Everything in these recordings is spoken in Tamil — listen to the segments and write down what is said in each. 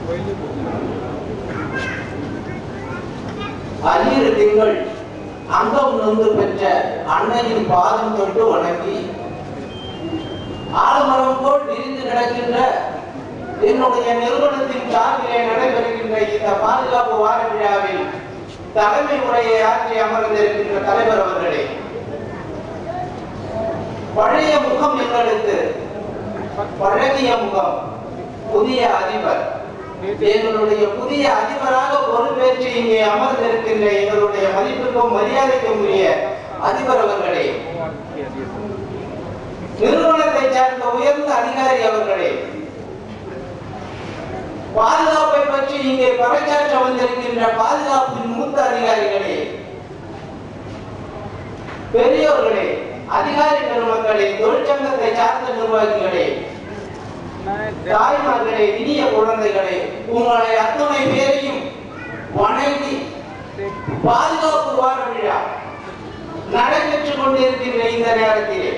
17 திங்கள் அங்கம் நொந்து பெற்ற அன்னையின் பாதம் தொட்டு வணங்கி ஆலமரம் போல் விரிந்து கிடக்கின்ற என்னுடைய நிறுவனத்தின் சார்பிலே நடைபெறுகின்ற இந்த பாதுகாப்பு வார விழாவில் தலைமை உரையை ஆற்றி அமர்ந்திருக்கின்ற தலைவர் அவர்களே, பழைய முகம் எங்களுக்கு பழகிய முகம், புதிய அதிபர், எங்களுடைய புதிய அதிபராக பொறுப்பேற்று இங்கே அமர்ந்திருக்கின்ற எங்களுடைய மதிப்புக்கும் மரியாதைக்கும் உரிய அதிபர் அவர்களே, நிறுவனத்தை சார்ந்த உயர்ந்த அதிகாரி அவர்களே, பாதுகாப்பை பற்றி இங்கே பறைசாற்ற வந்திருக்கின்ற பாதுகாப்பின் மூத்த அதிகாரிகளே, பெரியோர்களே, அதிகாரி பெருமக்களே, தொழிற்சங்கத்தை சார்ந்த நிர்வாகிகளே, தாய்மார்களே, இனிய குழந்தைகளே, உங்களை அத்தனை பேரையும் வணங்கி பாதுகாப்பு வார விழா நடைபெற்றுக் கொண்டிருக்கின்ற இந்த நேரத்திலே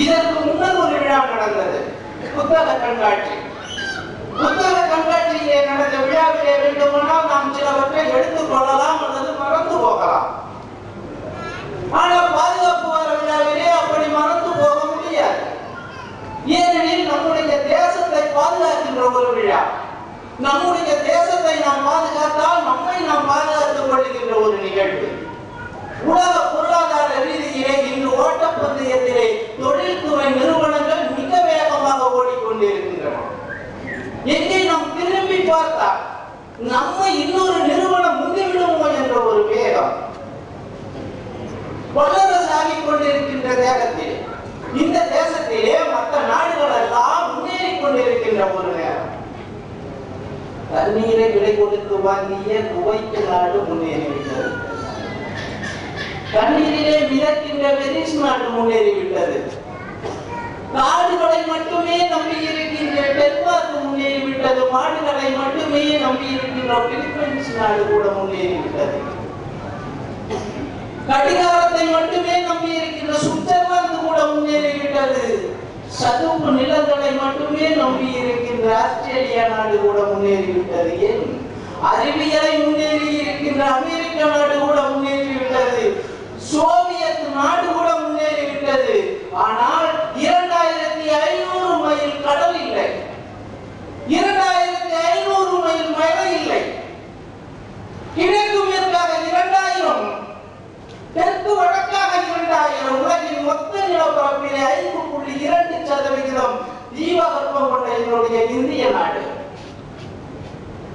இதற்கு முன்னர் ஒரு விழா நடந்தது. புத்தக கண்காட்சி. புத்தக கண்காட்சியிலே நடந்த விழாவிலே வேண்டுமானால் நாம் சிலவற்றை எடுத்துக் கொள்ளலாம் அல்லது மறந்து போகலாம். ஆனால் பாதுகாப்பு வார விழாவிலே அப்படி மறந்து போக முடியாது. ஏனெனில் நம்முடைய தேசத்தை பாதுகாக்கின்ற ஒரு விழா, நம்முடைய தேசத்தை நாம் பாதுகாத்தால் நம்மை நாம் பாதுகாத்துக் கொள்கின்ற ஒரு நிகழ்வு. உலக பொருளாதார ரீதியிலே இன்று ஓட்டப்பந்தயத்திலே தொழில்துறை நிறுவனங்கள் மிக வேகமாக ஓடிக்கொண்டிருக்கின்றன. எங்கே நாம் திரும்பி பார்த்தால் நம்ம இன்னொரு நிறுவனம் முந்திவிடுமோ என்ற ஒரு வேகம் வல்லரசாகிக் கொண்டிருக்கின்ற நேரத்தில் இந்த தேசத்திலே மற்ற நாடுகள் எல்லாம் முன்னேறி கொண்டிருக்கின்ற ஒரு நேரம், தண்ணீரை விலை கொடுத்து வாங்கிய குவைத் நாடு முன்னேறிவிட்டது. தண்ணீரிலே மிதக்கின்ற வெனிஸ் நாடு முன்னேறிவிட்டது. காடுகளை மட்டுமே நம்பி இருக்கின்ற டென்மார்க் முன்னேறிவிட்டது. மாடுகளை மட்டுமே நம்பி இருக்கின்ற பிலிப்பைன்ஸ் நாடு கூட முன்னேறிவிட்டது. கடிகாரத்தை மட்டுமே நம்பி இருக்கின்ற சுவிட்சர்லாந்து கூட முன்னேறிவிட்டது. சதுப்பு நிலங்களை மட்டுமே நம்பி இருக்கின்ற ஆஸ்திரேலியா நாடு கூட முன்னேறிவிட்டது. ஏன் அறிவியலை முன்னேறி இருக்கின்ற அமெரிக்க நாடு கூட முன்னேறிவிட்டது. சோவியத் நாடு கூட முன்னேறிவிட்டது. ஆனால் 2500 மைல் கடல் இல்லை, 2500 மைல் மழை இல்லை. கிழக்கு மேற்காக 2000, தெற்கு வடக்காக 2000. உலகின் மொத்த நிலப்பரப்பிலே 5.2% ஜீவகற்பம் கொண்ட என்னுடைய இந்திய நாடு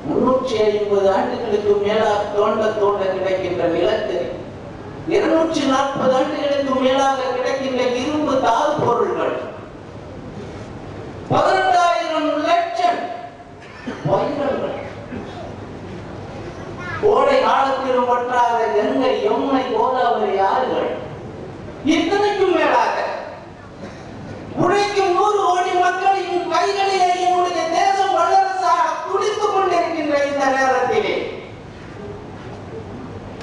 350 ஆண்டுகளுக்கு மேலாக தோண்ட கிடைக்கின்ற நிலக்கரி, 240 ஆண்டுகளுக்கு மேலாக கிடைக்கின்ற இரும்பு தாது பொருள்கள், 18,000 லட்சம் வைரங்கள், கோடை காலத்திலும் வற்றாத கங்கை, யமுனை, கோதாவரி ஆறுகள், இத்தனைக்கும் மேலாக உழைக்கும் 100 கோடி மக்களின் கைகளிலே என்னுடைய தேசம் வல்லரசாக துடித்துக் கொண்டிருக்கின்ற இந்த நேரத்திலே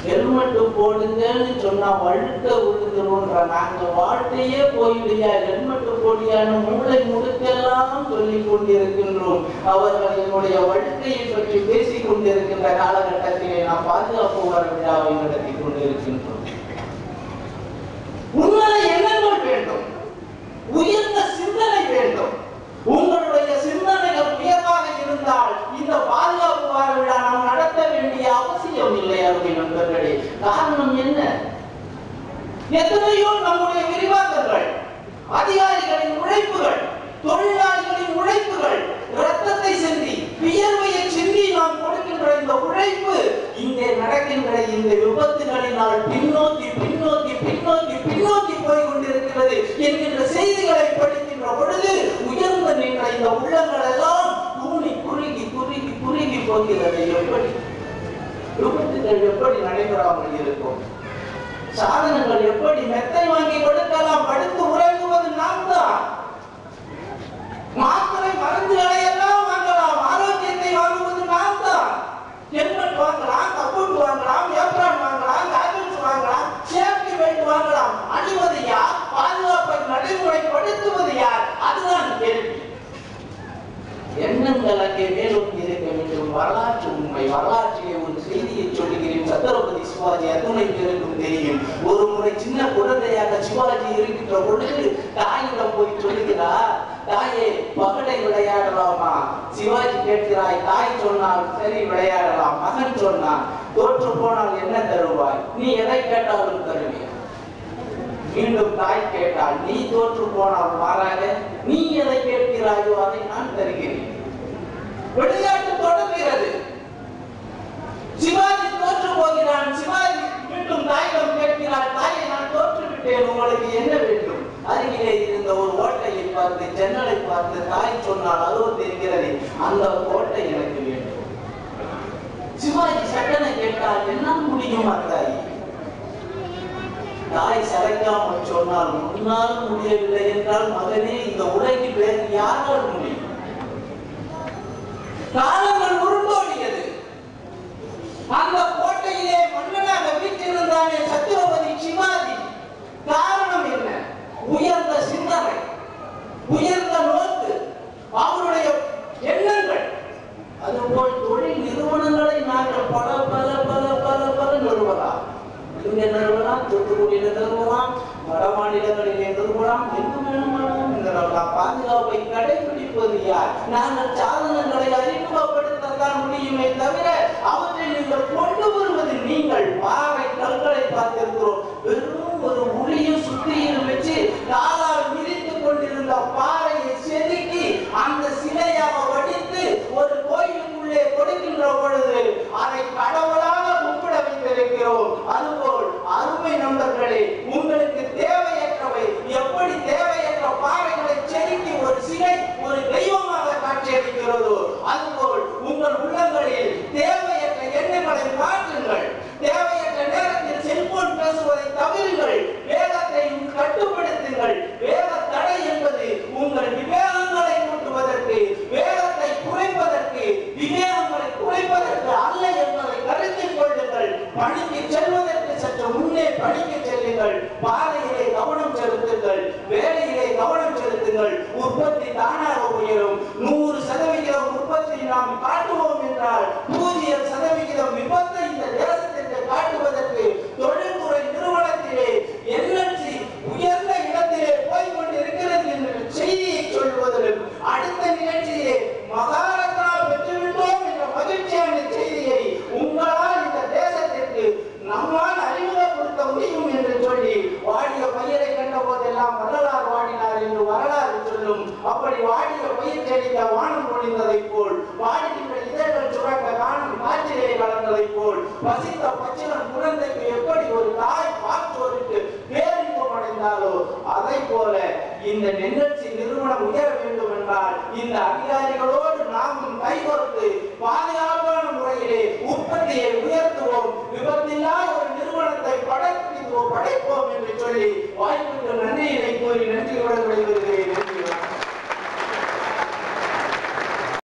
ஹெல்மெட் போடுங்கன்னு சொன்னா வழுக்க விழுந்துருன்ற நாங்க வாழ்க்கையே போயிடுயா, ஹெல்மெட் போடியான மூளை முடுக்கெல்லாம் சொல்லிக் கொண்டிருக்கின்றோம். அவர்கள் என்னுடைய வழுக்கையை பற்றி பேசிக் கொண்டிருக்கின்ற காலகட்டத்திலே நாம் பாதுகாப்பு வார விழாவை நடத்தி கொண்டிருக்கின்றோம். உண்மை எண்ணங்கள் வேண்டும், உயர்ந்த சிந்தனை வேண்டும். உங்களுடைய சிந்தனைகள் உயர்வாக இருந்தால் இந்த பாதுகாப்பு வார விழா நாம் நடத்த வேண்டிய அவசியம் இல்லை அருமை நண்பர்களே. காரணம் என்ன? எத்தனையோ நம்முடைய விரிவாக்கங்கள், அதிகாரிகளின் உழைப்புகள், தொழிலாளிகளின் உழைப்புகள், ரத்தத்தை சிந்தி வியர்வையை சிந்தி நாம் கொடுக்கின்ற இந்த உழைப்பு இங்கே நடக்கின்ற இந்த விபத்துகளினால் பின்னோக்கி பின்னோக்கி பின்னோக்கி பின்னோக்கி போய் கொண்டிருக்கிறது என்கின்ற செய்திகளை படிக்கின்ற பொழுது உயர்ந்த நின்ற இந்த உள்ளங்கள் எல்லாம் தூணி குறுகி குறுகி குறுகி போகிறது. எப்படி விபத்துகள் எப்படி நடைபெறாமல் இருக்கும்? சாதனங்கள் எப்படி மெத்தை வாங்கி கொடுக்கலாம்? படுத்து உறங்குவது நாம் தான். மாத்திரை மருந்துகளை எல்லாம் வாங்கலாம், ஆரோக்கியத்தை வாங்குவது நாம் தான். ஹெல்மெட் வாங்கலாம், கப்பூட் வாங்கலாம், ஏப்ரான் வாங்கலாம், காகல்ஸ் வாங்கலாம், சேஃப்டி பெல்ட் வாங்கலாம். அணிவது யார்? பாதுகாப்பை நடைமுறைப்படுத்துவது யார்? அதுதான் கேள்வி. எண்ணங்கள் அங்கே அங்கே மேலோக்கி இருக்க வேண்டும். வரலாற்று உண்மை. வரலாற்றிலே ஒரு செய்தியை சொல்லுகிறேன். சத்ரபதி சிவாஜி அத்துணை பேருக்கும் தெரியும். ஒரு முறை சின்ன குழந்தையாக சிவாஜி இருக்கின்ற பொழுது தாயிடம் போய் சொல்லுகிறார், தாயே பகடை விளையாடலாமா? சிவாஜி கேட்கிறாய். தாய் சொன்னால் சரி விளையாடலாம். மகன் சொன்னான், தோற்று போனால் என்ன தருவாய்? நீ எதை கேட்டாலும் தருவேன். மீண்டும் தாய் கேட்டால், நீ தோற்று போனால் மாறாக நீ எதை கேட்கிறாயோ அதை நான் தருகிறேன். விளையாட்டு தொடர்கிறது. சிவாஜி தோற்று போகிறான். சிவாஜி மீண்டும் தாயிடம் கேட்கிறார், தாயை நான் தோற்று விட்டேன், உங்களுக்கு என்ன வேண்டும்? அருகிலே இருந்த ஒரு ஓட்டையை பார்த்து, ஜன்னலை பார்த்து தாய் சொன்னால் அதோ தெரிகிறது, அந்த கோட்டை எனக்கு வேண்டும். சிவாஜி சட்டனை கேட்டால், என்ன முடியுமா தாய்? தாய் சளைக்காமல் சொன்னால், முன்னால் முடியவில்லை என்றால் மகனே இந்த உலகில் வேறு யாரால் முடியும்? காலங்கள் உருண்டோடியது. அந்த கோட்டையிலே மன்னனாக வீற்றிருந்தானே சத்ரபதி சிவாஜி. காரணம் என்ன? உயர்ந்த சிந்தனை, உயர்ந்த நோக்கு, அவருடைய எண்ணங்கள். அதுபோல் தொழில் நிறுவனங்களை நாங்கள் பல பல பல பல பல நிறுவலாம். இங்கே நிறுவலாம், தூத்துக்குடியில நிறுவலாம், வட மாநிலங்களிலே நிறுவலாம், எங்கு வேணுமானாலும் நிறுவலாம். பாதுகாப்பை கடைபிடிப்பது யார்? நாங்கள் சாதனங்களை அறிமுகப்படுத்தத்தான் முடியுமே தவிர அவற்றை நீங்கள் கொண்டு வருவது நீங்கள். பாறை கற்களை பார்த்திருக்கிறோம். வெறும் ஒரு உளியும் சுத்தியும் வச்சு காலா